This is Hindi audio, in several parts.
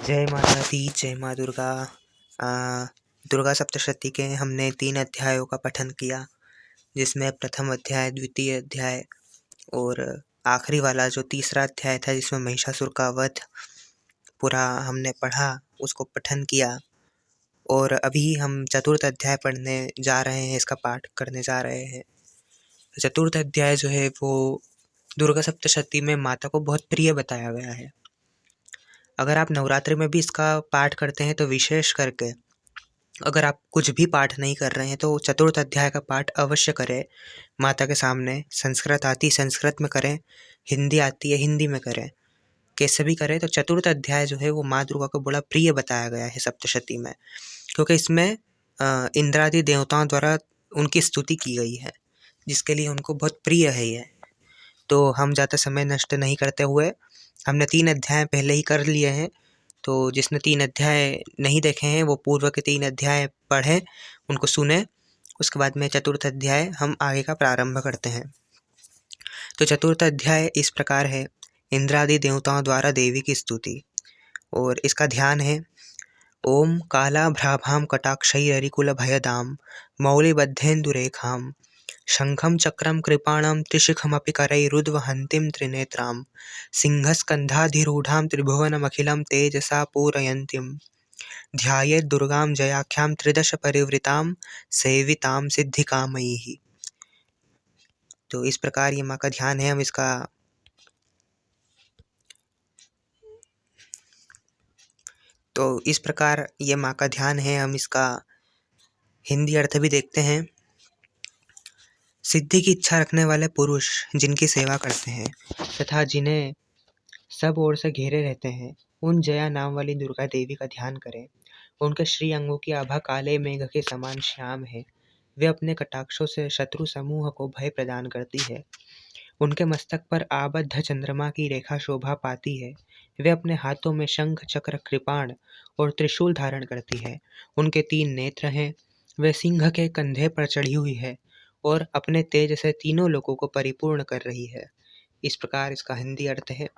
जय माता दी, जय माँ दुर्गा। दुर्गा सप्तशती के हमने 3 अध्यायों का पठन किया, जिसमें प्रथम अध्याय, द्वितीय अध्याय और आखिरी वाला जो तीसरा अध्याय था, जिसमें महिषासुर का वध पूरा हमने पढ़ा, उसको पठन किया। और अभी हम चतुर्थ अध्याय पढ़ने जा रहे हैं, इसका पाठ करने जा रहे हैं। चतुर्थ अध्याय जो है वो दुर्गा सप्तशती में माता को बहुत प्रिय बताया गया है। अगर आप नवरात्रि में भी इसका पाठ करते हैं तो विशेष करके, अगर आप कुछ भी पाठ नहीं कर रहे हैं तो चतुर्थ अध्याय का पाठ अवश्य करें माता के सामने। संस्कृत आती संस्कृत में करें, हिंदी आती है हिंदी में करें, कैसे भी करें। तो चतुर्थ अध्याय जो है वो माँ दुर्गा को बड़ा प्रिय बताया गया है सप्तशती में, क्योंकि इसमें इंद्रादि देवताओं द्वारा उनकी स्तुति की गई है, जिसके लिए उनको बहुत प्रिय है ये। तो हम ज़्यादा समय नष्ट नहीं करते हुए, हमने 3 अध्याय पहले ही कर लिए हैं, तो जिसने 3 अध्याय नहीं देखे हैं वो पूर्व के 3 अध्याय पढ़ें, उनको सुने। उसके बाद में चतुर्थ अध्याय हम आगे का प्रारंभ करते हैं। तो चतुर्थ अध्याय इस प्रकार है: इंद्रादि देवताओं द्वारा देवी की स्तुति। और इसका ध्यान है: ओम कालाभ्राभां कटाक्षैररिकुलभयदां मौलिबद्धेन्दुरेखां शंखं चक्रं कृपाणं त्रिशिखमपि करैरुद्वहन्तीं त्रिनेत्रां सिंहस्कन्धाधिरूढां त्रिभुवनमखिलं तेजसा पूरयन्तीं ध्यायेत् दुर्गां जयाख्यां त्रिदश परिवृतां सेवितां सिद्धिकामैः। तो इस प्रकार ये माँ का ध्यान है। हम इसका इस प्रकार ये माँ का ध्यान है, हम इसका हिंदी अर्थ भी देखते हैं। सिद्धि की इच्छा रखने वाले पुरुष जिनकी सेवा करते हैं तथा जिन्हें सब ओर से घेरे रहते हैं, उन जया नाम वाली दुर्गा देवी का ध्यान करें। उनके श्री अंगों की आभा काले मेघ के समान श्याम है। वे अपने कटाक्षों से शत्रु समूह को भय प्रदान करती है। उनके मस्तक पर आबद्ध चंद्रमा की रेखा शोभा पाती है। वे अपने हाथों में शंख चक्र कृपाण और त्रिशूल धारण करती है। उनके 3 नेत्र हैं। वे सिंह के कंधे पर चढ़ी हुई है और अपने तेज से तीनों लोगों को परिपूर्ण कर रही है। इस प्रकार इसका हिंदी अर्थ है।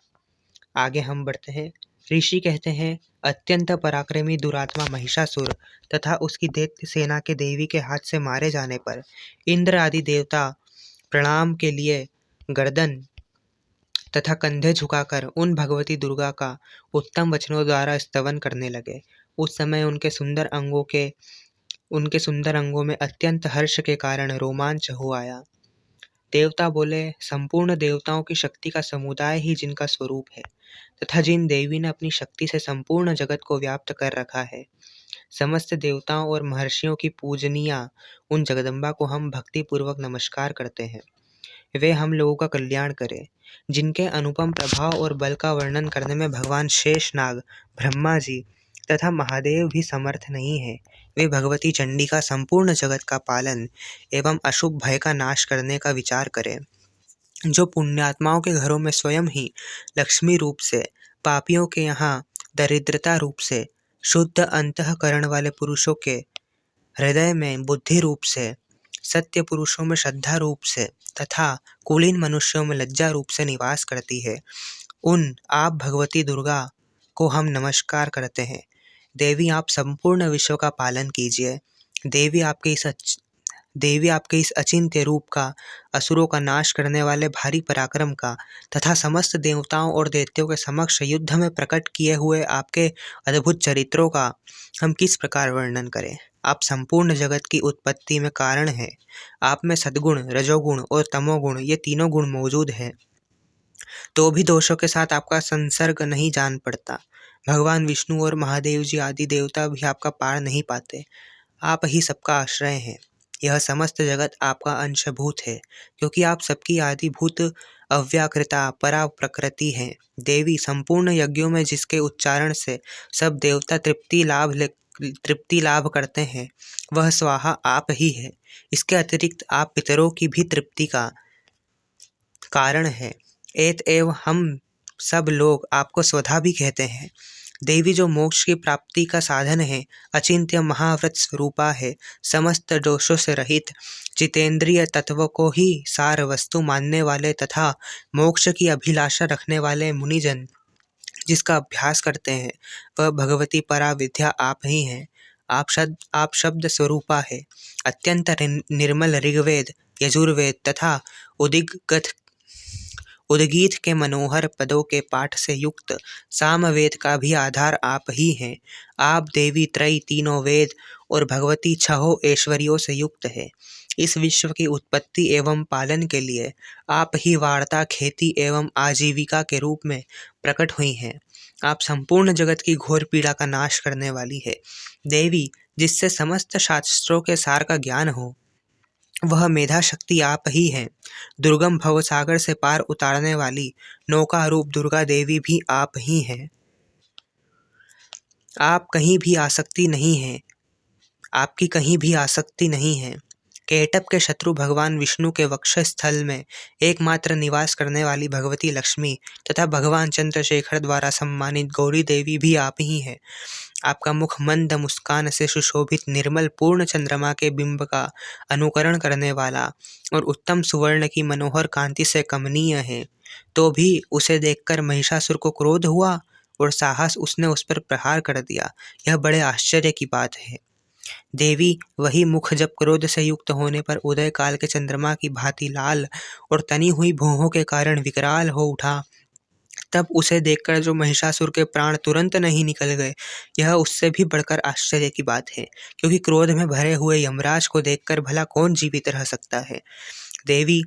आगे हम बढ़ते हैं। ऋषि कहते हैं, अत्यंत पराक्रमी दुरात्मा महिषासुर तथा उसकी दैत्य सेना के देवी के हाथ से मारे जाने पर इंद्र आदि देवता प्रणाम के लिए गर्दन तथा कंधे झुकाकर उन भगवती दुर्गा का उत्तम वचनों द्वारा स्तवन करने लगे। उस समय उनके सुंदर अंगों में अत्यंत हर्ष के कारण रोमांच हो आया। देवता बोले, संपूर्ण देवताओं की शक्ति का समुदाय ही जिनका स्वरूप है तथा जिन देवी ने अपनी शक्ति से संपूर्ण जगत को व्याप्त कर रखा है, समस्त देवताओं और महर्षियों की पूजनीया उन जगदम्बा को हम भक्तिपूर्वक नमस्कार करते हैं। वे हम लोगों का कल्याण करें। जिनके अनुपम प्रभाव और बल का वर्णन करने में भगवान शेषनाग, ब्रह्मा जी तथा महादेव भी समर्थ नहीं है। वे भगवती चंडी का संपूर्ण जगत का पालन एवं अशुभ भय का नाश करने का विचार करें। जो पुण्यात्माओं के घरों में स्वयं ही लक्ष्मी रूप से, पापियों के यहाँ दरिद्रता रूप से, शुद्ध अंतःकरण वाले पुरुषों के हृदय में बुद्धि रूप से, सत्य पुरुषों में श्रद्धा रूप से तथा कुलीन मनुष्यों में लज्जा रूप से निवास करती है, उन आप भगवती दुर्गा को हम नमस्कार करते हैं। देवी, आप संपूर्ण विश्व का पालन कीजिए। देवी आपके इस अचिंत्य रूप का, असुरों का नाश करने वाले भारी पराक्रम का तथा समस्त देवताओं और दैत्यों के समक्ष युद्ध में प्रकट किए हुए आपके अद्भुत चरित्रों का हम किस प्रकार वर्णन करें। आप संपूर्ण जगत की उत्पत्ति में कारण हैं। आप में सद्गुण, रजोगुण और तमोगुण, ये तीनों गुण मौजूद हैं, तो भी दोषों के साथ आपका संसर्ग नहीं जान पड़ता। भगवान विष्णु और महादेव जी आदि देवता भी आपका पार नहीं पाते। आप ही सबका आश्रय हैं। यह समस्त जगत आपका अंशभूत है, क्योंकि आप सबकी आदिभूत अव्याकृता परा प्रकृति हैं। देवी, संपूर्ण यज्ञों में जिसके उच्चारण से सब देवता तृप्ति लाभ करते हैं, वह स्वाहा आप ही है। इसके अतिरिक्त आप पितरों की भी तृप्ति का कारण है। एतएव हम सब लोग आपको स्वधा भी कहते हैं। देवी, जो मोक्ष की प्राप्ति का साधन है, अचिंत्य महाव्रत स्वरूपा है, समस्त दोषों से रहित, जितेंद्रिय तत्व को ही सार वस्तु मानने वाले तथा मोक्ष की अभिलाषा रखने वाले मुनिजन जिसका अभ्यास करते हैं वह भगवती पराविद्या आप ही हैं। आप शब्द स्वरूपा है। अत्यंत निर्मल ऋग्वेद, यजुर्वेद तथा उदिगथ उद्गीत के मनोहर पदों के पाठ से युक्त सामवेद का भी आधार आप ही हैं। आप देवी त्रयी, तीनों वेद और भगवती छहों ऐश्वर्यों से युक्त है। इस विश्व की उत्पत्ति एवं पालन के लिए आप ही वार्ता, खेती एवं आजीविका के रूप में प्रकट हुई हैं। आप संपूर्ण जगत की घोर पीड़ा का नाश करने वाली है। देवी, जिससे समस्त शास्त्रों के सार का ज्ञान हो, वह मेधा शक्ति आप ही हैं। दुर्गम भवसागर से पार उतारने वाली नौका रूप दुर्गा देवी भी आप ही हैं। आप कहीं भी आसक्ति नहीं है आपकी कहीं भी आसक्ति नहीं है। केटप के शत्रु भगवान विष्णु के वक्षस्थल में एकमात्र निवास करने वाली भगवती लक्ष्मी तथा भगवान चंद्रशेखर द्वारा सम्मानित गौरी देवी भी आप ही हैं। आपका मुख मंद मुस्कान से सुशोभित निर्मल पूर्ण चंद्रमा के बिंब का अनुकरण करने वाला और उत्तम सुवर्ण की मनोहर कांति से कमनीय है। तो भी उसे देखकर महिषासुर को क्रोध हुआ और साहस उसने उस पर प्रहार कर दिया। यह बड़े आश्चर्य की बात है। देवी, वही मुख जब क्रोध से युक्त होने पर उदय काल के चंद्रमा की भांति लाल और तनी हुई भौहों के कारण विकराल हो उठा, तब उसे देखकर जो महिषासुर के प्राण तुरंत नहीं निकल गए, यह उससे भी बढ़कर आश्चर्य की बात है, क्योंकि क्रोध में भरे हुए यमराज को देखकर भला कौन जीवित रह सकता है। देवी,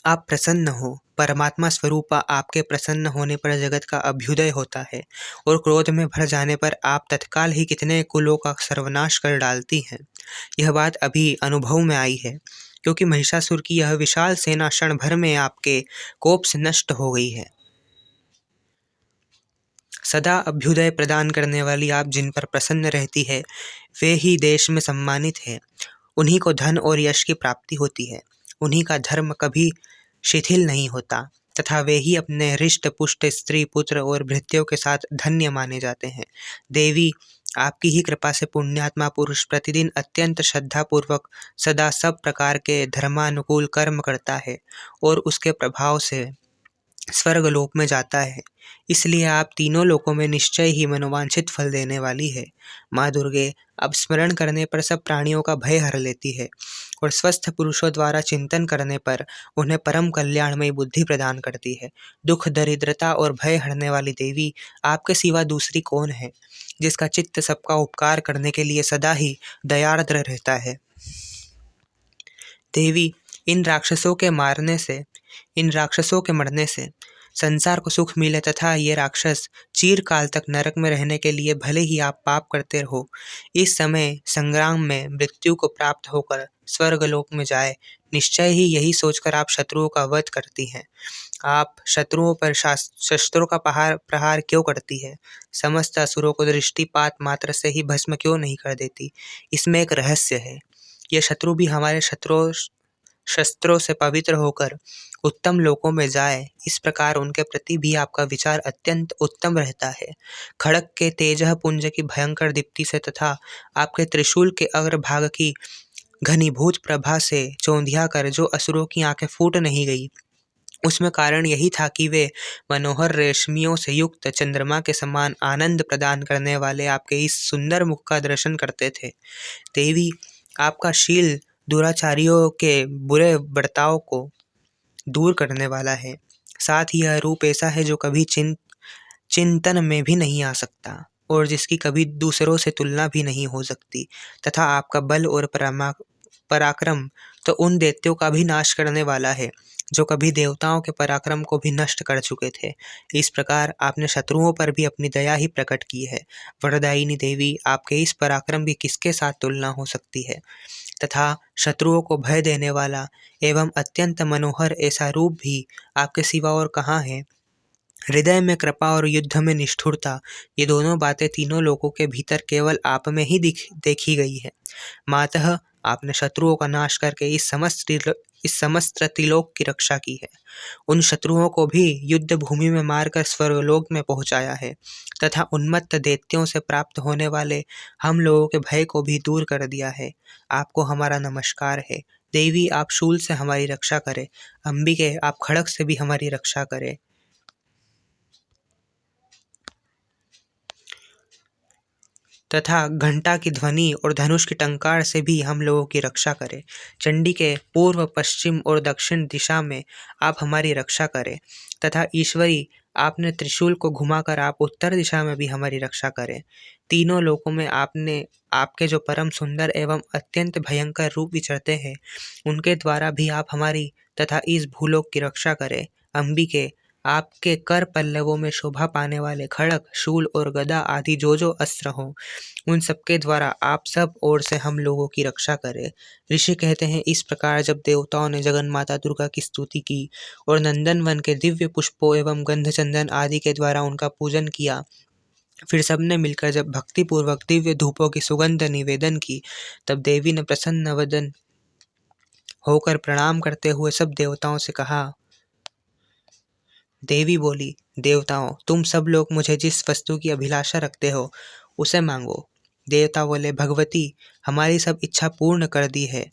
आप प्रसन्न हो। परमात्मा स्वरूपा आपके प्रसन्न होने पर जगत का अभ्युदय होता है और क्रोध में भर जाने पर आप तत्काल ही कितने कुलों का सर्वनाश कर डालती हैं। यह बात अभी अनुभव में आई है, क्योंकि महिषासुर की यह विशाल सेना क्षण भर में आपके कोप से नष्ट हो गई है। सदा अभ्युदय प्रदान करने वाली आप जिन पर प्रसन्न रहती है, वे ही देश में सम्मानित है। उन्हीं को धन और यश की प्राप्ति होती है। उन्हीं का धर्म कभी शिथिल नहीं होता तथा वे ही अपने हृष्ट पुष्ट स्त्री पुत्र और भृत्यों के साथ धन्य माने जाते हैं। देवी, आपकी ही कृपा से पुण्यात्मा पुरुष प्रतिदिन अत्यंत श्रद्धापूर्वक सदा सब प्रकार के धर्मानुकूल कर्म करता है और उसके प्रभाव से स्वर्गलोक में जाता है। इसलिए आप तीनों लोकों में निश्चय ही मनोवांछित फल देने वाली है। माँ दुर्गे, अब स्मरण करने पर सब प्राणियों का भय हर लेती है और स्वस्थ पुरुषों द्वारा चिंतन करने पर उन्हें परम कल्याणमयी बुद्धि प्रदान करती है। दुख, दरिद्रता और भय हरने वाली देवी, आपके सिवा दूसरी कौन है, जिसका चित्त सबका उपकार करने के लिए सदा ही दयार्द्र रहता है। देवी, इन राक्षसों के मरने से संसार को सुख मिले तथा ये राक्षस चिरकाल तक नरक में रहने के लिए भले ही आप पाप करते रहो, इस समय संग्राम में मृत्यु को प्राप्त होकर स्वर्गलोक में जाए, निश्चय ही यही सोचकर आप शत्रुओं का वध करती हैं। आप शत्रुओं पर शस्त्रों का प्रहार क्यों करती है? समस्त असुरों को दृष्टिपात मात्र से ही भस्म क्यों नहीं कर देती? इसमें एक रहस्य है। ये शत्रु भी हमारे शस्त्रों से पवित्र होकर उत्तम लोकों में जाए, इस प्रकार उनके प्रति भी आपका विचार अत्यंत उत्तम रहता है। खड़ग के तेजः पुंज की भयंकर दीप्ति से तथा आपके त्रिशूल के अग्रभाग की घनीभूत प्रभा से चौंधिया कर जो असुरों की आंखें फूट नहीं गई, उसमें कारण यही था कि वे मनोहर रेशमियों से युक्त चंद्रमा के समान आनंद प्रदान करने वाले आपके इस सुंदर मुख का दर्शन करते थे। देवी, आपका शील दुराचारियों के बुरे बर्ताव को दूर करने वाला है। साथ ही यह रूप ऐसा है जो कभी चिंतन में भी नहीं आ सकता और जिसकी कभी दूसरों से तुलना भी नहीं हो सकती, तथा आपका बल और पराक्रम तो उन दैत्यों का भी नाश करने वाला है जो कभी देवताओं के पराक्रम को भी नष्ट कर चुके थे। इस प्रकार आपने शत्रुओं पर भी अपनी दया ही प्रकट की है। वरदायिनी देवी, आपके इस पराक्रम की किसके साथ तुलना हो सकती है? तथा शत्रुओं को भय देने वाला एवं अत्यंत मनोहर ऐसा रूप भी आपके सिवा और कहाँ है? हृदय में कृपा और युद्ध में निष्ठुरता, ये दोनों बातें तीनों लोकों के भीतर केवल आप में ही देखी गई है। मातः आपने शत्रुओं का नाश करके इस समस्त त्रिलोक की रक्षा की है। उन शत्रुओं को भी युद्ध भूमि में मारकर स्वर्गलोक में पहुंचाया है तथा उन्मत्त दैत्यों से प्राप्त होने वाले हम लोगों के भय को भी दूर कर दिया है। आपको हमारा नमस्कार है। देवी, आप शूल से हमारी रक्षा करें। अंबिके, आप खड़ग से भी हमारी रक्षा करें। तथा घंटा की ध्वनि और धनुष की टंकार से भी हम लोगों की रक्षा करें। चंडी के पूर्व, पश्चिम और दक्षिण दिशा में आप हमारी रक्षा करें तथा ईश्वरी आपने त्रिशूल को घुमाकर आप उत्तर दिशा में भी हमारी रक्षा करें। तीनों लोकों में आपने आपके जो परम सुंदर एवं अत्यंत भयंकर रूप विचरते हैं, उनके द्वारा भी आप हमारी तथा इस भूलोक की रक्षा करें। अंबिके, आपके कर पल्लवों में शोभा पाने वाले खड्ग, शूल और गदा आदि जो अस्त्र हों, उन सबके द्वारा आप सब ओर से हम लोगों की रक्षा करें। ऋषि कहते हैं, इस प्रकार जब देवताओं ने जगन माता दुर्गा की स्तुति की और नंदनवन के दिव्य पुष्पों एवं गंध चंदन आदि के द्वारा उनका पूजन किया, फिर सबने मिलकर जब भक्तिपूर्वक दिव्य धूपों की सुगंध निवेदन की, तब देवी ने प्रसन्न वदन होकर प्रणाम करते हुए सब देवताओं से कहा। देवी बोली, देवताओं, तुम सब लोग मुझे जिस वस्तु की अभिलाषा रखते हो उसे मांगो। देवता बोले, भगवती, हमारी सब इच्छा पूर्ण कर दी है,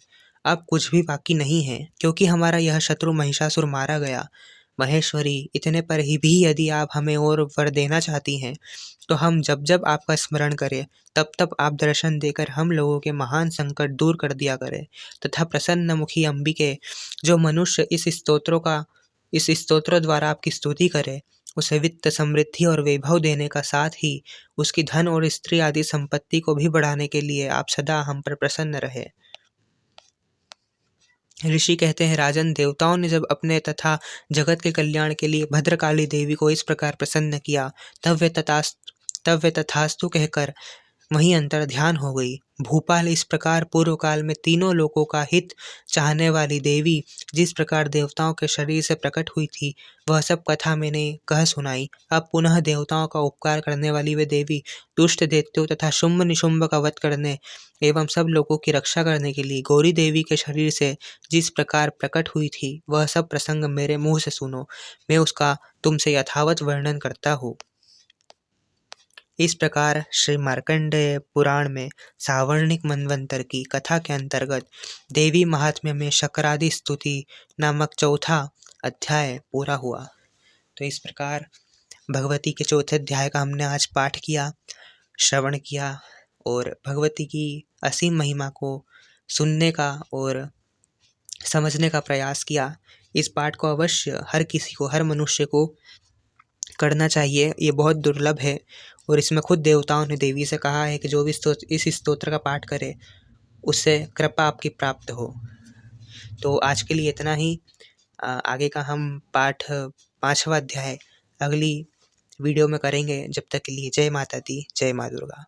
अब कुछ भी बाकी नहीं है, क्योंकि हमारा यह शत्रु महिषासुर मारा गया। महेश्वरी, इतने पर ही भी यदि आप हमें और वर देना चाहती हैं, तो हम जब जब आपका स्मरण करें, तब तब आप दर्शन देकर हम लोगों के महान संकट दूर कर दिया करें। तथा प्रसन्न मुखी अंबिके, जो मनुष्य इस स्तोत्र द्वारा आपकी स्तुति करे, उसे वित्त, समृद्धि और वैभव देने का साथ ही उसकी धन और स्त्री आदि संपत्ति को भी बढ़ाने के लिए आप सदा हम पर प्रसन्न रहे। ऋषि कहते हैं, राजन, देवताओं ने जब अपने तथा जगत के कल्याण के लिए भद्रकाली देवी को इस प्रकार प्रसन्न किया, तब वे तथास्तु कहकर वहीं अंतर ध्यान हो गई। भूपाल, इस प्रकार पूर्व काल में तीनों लोकों का हित चाहने वाली देवी जिस प्रकार देवताओं के शरीर से प्रकट हुई थी, वह सब कथा मैंने कह सुनाई। अब पुनः देवताओं का उपकार करने वाली वे देवी दुष्ट दैत्यों तथा शुंभ निशुंभ का वध करने एवं सब लोगों की रक्षा करने के लिए गौरी देवी के शरीर से जिस प्रकार प्रकट हुई थी, वह सब प्रसंग मेरे मुंह से सुनो, मैं उसका तुमसे यथावत वर्णन करता हूँ। इस प्रकार श्री मार्कंडेय पुराण में सावर्णिक मनवंतर की कथा के अंतर्गत देवी महात्म्य में शकरादि स्तुति नामक चौथा अध्याय पूरा हुआ। तो इस प्रकार भगवती के चौथे अध्याय का हमने आज पाठ किया, श्रवण किया और भगवती की असीम महिमा को सुनने का और समझने का प्रयास किया। इस पाठ को अवश्य हर किसी को, हर मनुष्य को करना चाहिए। ये बहुत दुर्लभ है और इसमें खुद देवताओं ने देवी से कहा है कि जो भी इस स्तोत्र का पाठ करे, उससे कृपा आपकी प्राप्त हो। तो आज के लिए इतना ही। आगे का हम पाठ 5वां अध्याय अगली वीडियो में करेंगे। जब तक के लिए जय माता दी, जय माँ दुर्गा।